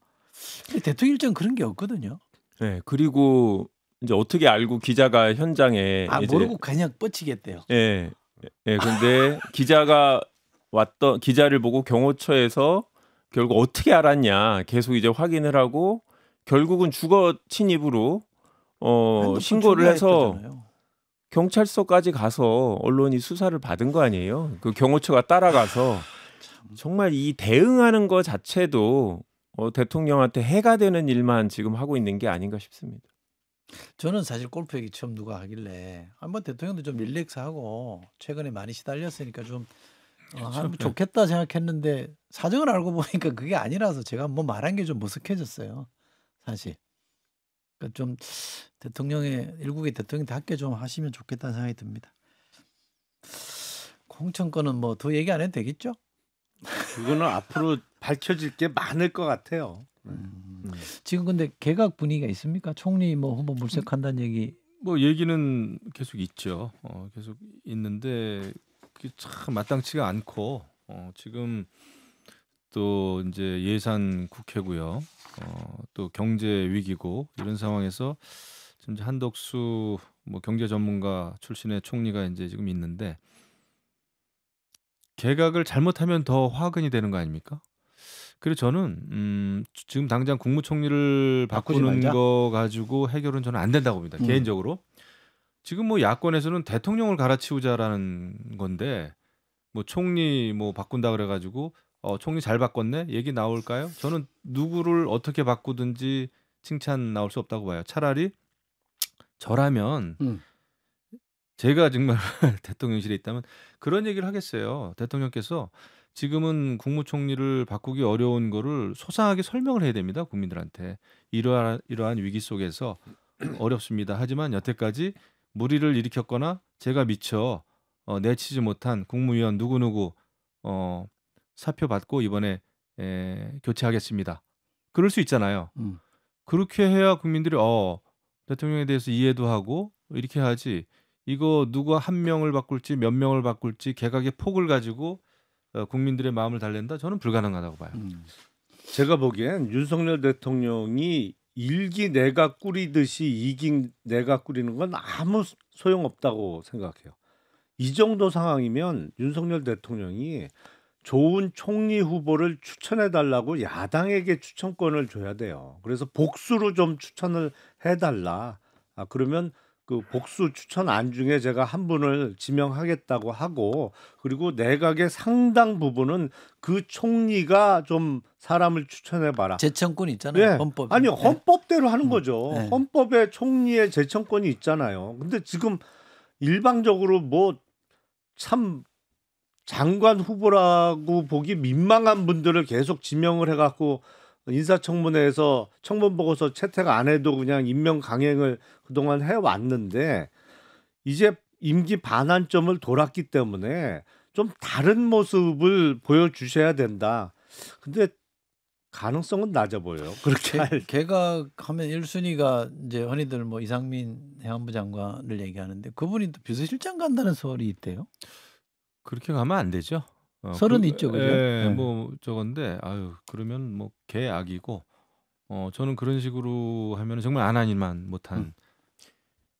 S2: 근데 대통령 일정 그런 게 없거든요.
S5: 네, 그리고 이제 어떻게 알고 기자가 현장에 이제
S2: 모르고 그냥 뻗치겠대요.
S5: 예. 근데 기자를 보고 경호처에서 결국 어떻게 알았냐 계속 이제 확인을 하고 결국은 주거 침입으로 신고를 해서 경찰서까지 가서 언론이 수사를 받은 거 아니에요. 그 경호처가 따라가서 정말 이 대응하는 거 자체도 대통령한테 해가 되는 일만 지금 하고 있는 게 아닌가 싶습니다.
S2: 저는 사실 골프 얘기 처음 누가 하길래 한번 대통령도 좀 릴렉스하고 최근에 많이 시달렸으니까 좀 하면 좋겠다 생각했는데 사정을 알고 보니까 그게 아니라서 제가 뭐 말한 게 좀 머쓱해졌어요. 사실. 그러니까 좀 대통령의 일국의 대통령답게 좀 하시면 좋겠다는 생각이 듭니다. 공천권은 뭐 더 얘기 안 해도 되겠죠?
S4: 그거는 앞으로 밝혀질 게 많을 것 같아요.
S2: 지금 근데 개각 분위기가 있습니까? 총리 뭐 후보 물색한다는 얘기.
S3: 뭐 얘기는 계속 있죠. 계속 있는데 그게 참 마땅치가 않고 지금 또 이제 예산 국회고요. 또 경제 위기고 이런 상황에서 지금 이제 한덕수 뭐 경제 전문가 출신의 총리가 이제 지금 있는데 개각을 잘못하면 더 화근이 되는 거 아닙니까? 그래서 저는 지금 당장 국무총리를
S2: 바꾸지
S3: 바꾸는
S2: 말자?
S3: 거 가지고 해결은 저는 안 된다고 봅니다. 개인적으로. 지금 뭐 야권에서는 대통령을 갈아치우자라는 건데 뭐 총리 뭐 바꾼다 그래가지고 총리 잘 바꿨네 얘기 나올까요? 저는 누구를 어떻게 바꾸든지 칭찬 나올 수 없다고 봐요. 차라리 저라면 제가 정말 대통령실에 있다면 그런 얘기를 하겠어요. 대통령께서 지금은 국무총리를 바꾸기 어려운 거를 소상하게 설명을 해야 됩니다. 국민들한테. 이러한 위기 속에서 어렵습니다. 하지만 여태까지 무리를 일으켰거나 제가 미처 내치지 못한 국무위원 누구누구 사표 받고 이번에 교체하겠습니다. 그럴 수 있잖아요. 그렇게 해야 국민들이 대통령에 대해서 이해도 하고 이렇게 하지. 이거 누가 한 명을 바꿀지 몇 명을 바꿀지 개각의 폭을 가지고 국민들의 마음을 달랜다? 저는 불가능하다고 봐요.
S4: 제가 보기엔 윤석열 대통령이 일기 내각 꾸리듯이 이기 내각 꾸리는 건 아무 소용없다고 생각해요. 이 정도 상황이면 윤석열 대통령이 좋은 총리 후보를 추천해달라고 야당에게 추천권을 줘야 돼요. 그래서 복수로 좀 추천을 해달라. 그러면 그 복수 추천 안 중에 제가 한 분을 지명하겠다고 하고 그리고 내각의 상당 부분은 그 총리가 좀 사람을 추천해봐라.
S2: 재청권 있잖아요.
S4: 네.
S2: 헌법.
S4: 아니 헌법대로 하는 거죠.
S2: 네.
S4: 헌법에 총리의 재청권이 있잖아요. 근데 지금 일방적으로 뭐 참 장관 후보라고 보기 민망한 분들을 계속 지명을 해갖고 인사청문회에서 청문 보고서 채택 안 해도 그냥 임명 강행을 그동안 해왔는데 이제 임기 반환점을 돌았기 때문에 좀 다른 모습을 보여주셔야 된다. 근데 가능성은 낮아 보여요. 그렇게 할.
S2: 개각하면 1순위가 이제 흔히들 뭐 이상민 행안부 장관을 얘기하는데 그분이 또 비서실장 간다는 소리 있대요.
S3: 그렇게 가면 안 되죠.
S2: 설은 있죠, 그죠?
S3: 예,
S2: 네.
S3: 뭐 저건데 그러면 뭐 개악이고 저는 그런 식으로 하면 정말 안 하니만 못한.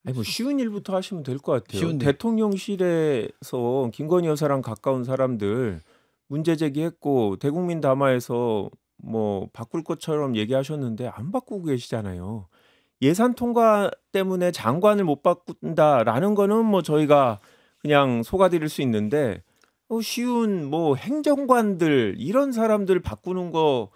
S5: 아니 뭐 쉬운 일부터 하시면 될 것 같아요.
S2: 쉬운 일.
S5: 대통령실에서 김건희 여사랑 가까운 사람들 문제 제기했고 대국민 담화에서 뭐 바꿀 것처럼 얘기하셨는데 안 바꾸고 계시잖아요. 예산 통과 때문에 장관을 못 바꾼다라는 거는 뭐 저희가 그냥 속아드릴 수 있는데 쉬운 뭐 행정관들 이런 사람들 바꾸는 거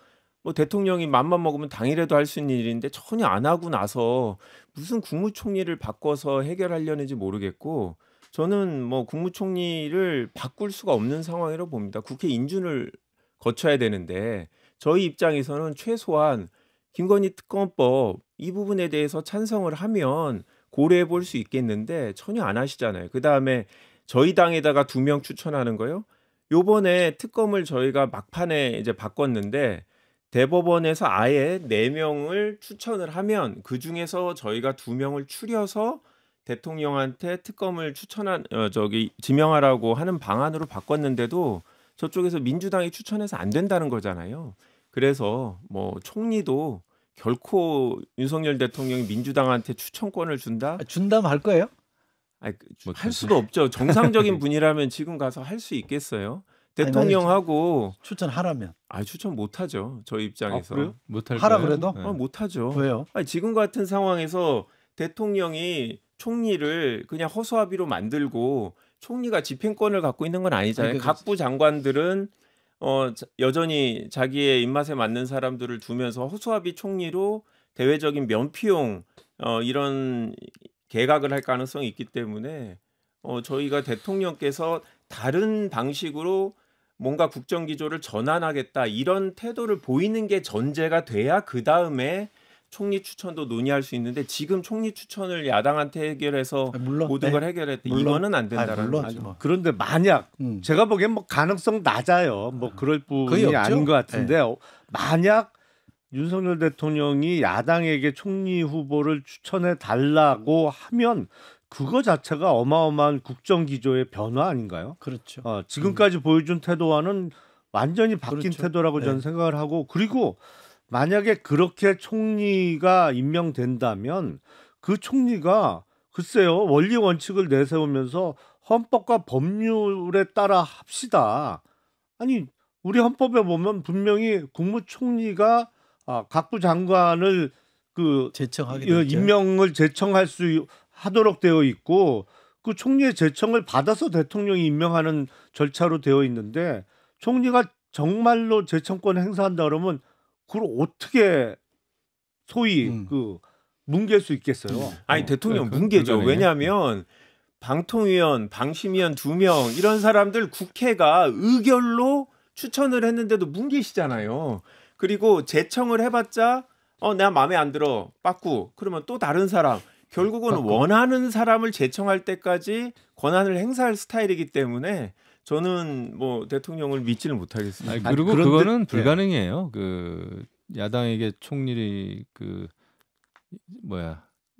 S5: 뭐 대통령이 맘만 먹으면 당일에도 할 수 있는 일인데 전혀 안 하고 나서 무슨 국무총리를 바꿔서 해결하려는지 모르겠고 저는 뭐 국무총리를 바꿀 수가 없는 상황이라고 봅니다. 국회 인준을 거쳐야 되는데 저희 입장에서는 최소한 김건희 특검법 이 부분에 대해서 찬성을 하면 고려해 볼 수 있겠는데 전혀 안 하시잖아요. 그다음에 저희 당에다가 2명 추천하는 거요. 요번에 특검을 저희가 막판에 이제 바꿨는데 대법원에서 아예 4명을 추천을 하면 그중에서 저희가 2명을 추려서 대통령한테 특검을 지명하라고 하는 방안으로 바꿨는데도 저쪽에서 민주당이 추천해서 안 된다는 거잖아요. 그래서 뭐 총리도 결코 윤석열 대통령이 민주당한테 추천권을 준다?
S2: 준다면 할 거예요?
S5: 할 수도 없죠. 정상적인 분이라면 지금 가서 할 수 있겠어요? 대통령하고
S2: 추천하라면.
S5: 추천 못 하죠. 저희 입장에서.
S4: 그래요?
S3: 못할
S2: 하라
S3: 거예요?
S2: 그래도?
S3: 네.
S5: 못 하죠.
S2: 왜요?
S5: 지금 같은 상황에서 대통령이 총리를 그냥 허수아비로 만들고 총리가 집행권을 갖고 있는 건 아니잖아요.
S2: 그러니까
S5: 각부 장관들은 여전히 자기의 입맛에 맞는 사람들을 두면서 허수아비 총리로 대외적인 면피용 이런 개각을 할 가능성이 있기 때문에 저희가 대통령께서 다른 방식으로 뭔가 국정기조를 전환하겠다 이런 태도를 보이는 게 전제가 돼야 그 다음에 총리 추천도 논의할 수 있는데 지금 총리 추천을 야당한테 해결해서
S2: 물론
S5: 모든 걸 해결했대. 이거는 안 된다라는
S2: 물론
S5: 거죠.
S2: 뭐.
S4: 그런데 만약 제가 보기엔 뭐 가능성 낮아요. 뭐 그럴 뿐이 아닌 것 같은데 만약 윤석열 대통령이 야당에게 총리 후보를 추천해 달라고 하면 그거 자체가 어마어마한 국정 기조의 변화 아닌가요?
S2: 그렇죠.
S4: 지금까지 보여준 태도와는 완전히 바뀐
S2: 그렇죠.
S4: 태도라고 저는 생각을 하고 그리고 만약에 그렇게 총리가 임명된다면 그 총리가 글쎄요 원리 원칙을 내세우면서 헌법과 법률에 따라 합시다. 아니 우리 헌법에 보면 분명히 국무총리가 각부 장관을
S2: 제청하게
S4: 임명을 제청할 수 하도록 되어 있고 그 총리의 제청을 받아서 대통령이 임명하는 절차로 되어 있는데 총리가 정말로 제청권을 행사한다 그러면 그걸 어떻게 소위 뭉갤 수 있겠어요?
S5: 아니 대통령 뭉개죠. 왜냐하면 방통위원, 방심위원 2명 이런 사람들 국회가 의결로 추천을 했는데도 뭉개시잖아요. 그리고 제청을 해봤자 내가 마음에 안 들어 빠꾸 그러면 또 다른 사람 결국은 원하는 사람을 제청할 때까지 권한을 행사할 스타일이기 때문에 저는 뭐 대통령을 믿지를 못하겠습니다.
S3: 그리고 그거는 불가능해요. 그 야당에게 총리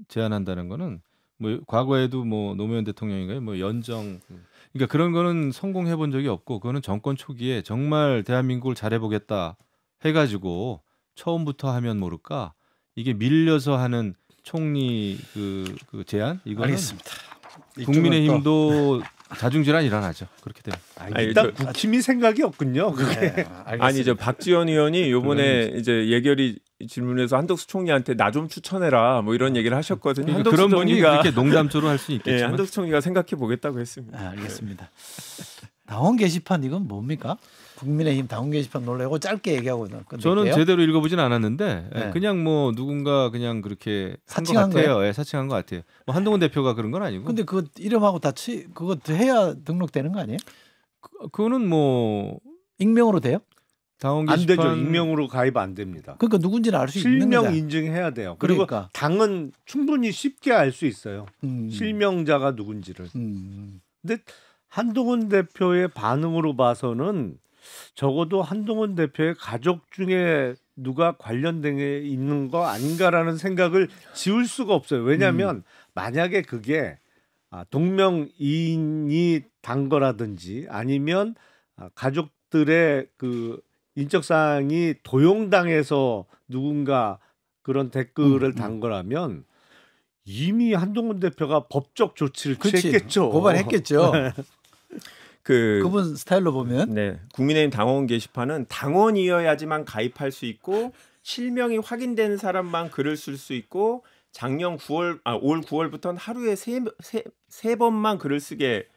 S3: 제안한다는 거는 뭐 과거에도 뭐 노무현 대통령인가요? 뭐 연정 그러니까 그런 거는 성공해 본 적이 없고 그거는 정권 초기에 정말 대한민국을 잘해보겠다 해가지고 처음부터 하면 모를까 이게 밀려서 하는 총리 그 제안 이거는
S2: 알겠습니다.
S3: 국민의힘도 자중질환 일어나죠. 그렇게 되면.
S4: 일단 국힘이 생각이 없군요. 그게.
S5: 아니 저 박지원 의원이 요번에 이제 예결위 질문에서 한덕수 총리한테 나 좀 추천해라 뭐 이런 얘기를 하셨거든요.
S3: 그러니까 그런 분이 그렇게 농담조로 할 수 있겠지만.
S5: 예, 한덕수 총리가 생각해 보겠다고 했습니다.
S2: 알겠습니다. 당원 게시판 이건 뭡니까? 국민의힘 당원 게시판 놀래고 짧게 얘기하고 끝낼게요.
S3: 저는 제대로 읽어보진 않았는데 그냥 뭐 누군가 그냥 그렇게
S2: 사칭한
S3: 거예요. 예, 사칭한 것 같아요. 뭐 한동훈 대표가 그런 건 아니고.
S2: 근데 그 이름하고 다 그거 해야 등록되는 거 아니에요?
S3: 그거는 뭐
S2: 익명으로 돼요?
S3: 당원
S4: 안
S3: 게시판
S4: 되죠. 익명으로 가입 안 됩니다.
S2: 그러니까 누군지는 알 수 있는 거죠.
S4: 실명 인증해야 돼요. 그리고
S2: 그러니까.
S4: 당은 충분히 쉽게 알 수 있어요. 실명자가 누군지를. 근데 한동훈 대표의 반응으로 봐서는 적어도 한동훈 대표의 가족 중에 누가 관련된 게 있는 거 아닌가라는 생각을 지울 수가 없어요. 왜냐하면 만약에 그게 동명이인이 단 거라든지 아니면 가족들의 그 인적사항이 도용당해서 누군가 그런 댓글을 단 거라면 이미 한동훈 대표가 법적 조치를 취했겠죠.
S2: 고발했겠죠. 그분 스타일로 보면
S5: 국민의힘 당원 게시판은 당원이어야지만 가입할 수 있고 실명이 확인된 사람만 글을 쓸 수 있고 작년 올 9월부터는 하루에 세 번만 글을 쓸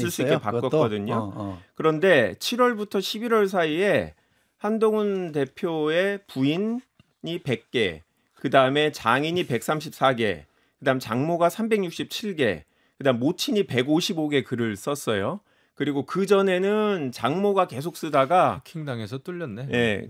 S5: 수 있게 바꿨거든요. 그런데 7월부터 11월 사이에 한동훈 대표의 부인이 100개, 그다음에 장인이 134개, 그다음 장모가 367개, 그다음 모친이 155개 글을 썼어요. 그리고 그 전에는 장모가 계속 쓰다가
S3: 킹당해서 뚫렸네.
S5: 예.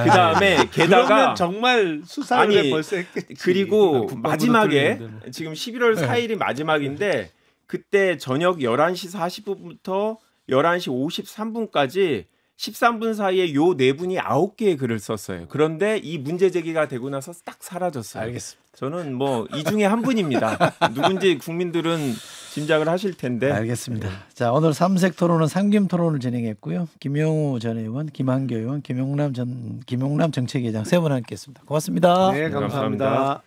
S5: 그다음에 게다가
S4: 정말 수사를 벌써 했겠지.
S5: 그리고 마지막에 지금 11월 4일이 마지막인데 그때 저녁 11시 40분부터 11시 53분까지 13분 사이에 요 네 분이 9개의 글을 썼어요. 그런데 이 문제 제기가 되고 나서 딱 사라졌어요.
S2: 알겠습니다.
S5: 저는 뭐 이 중에 한 분입니다. 누군지 국민들은 짐작을 하실 텐데.
S2: 알겠습니다. 자, 오늘 삼색 토론은 삼김 토론을 진행했고요. 김영우 전 의원, 김한교 의원, 김용남 정책위의장 세 분 함께했습니다. 고맙습니다.
S4: 네, 감사합니다.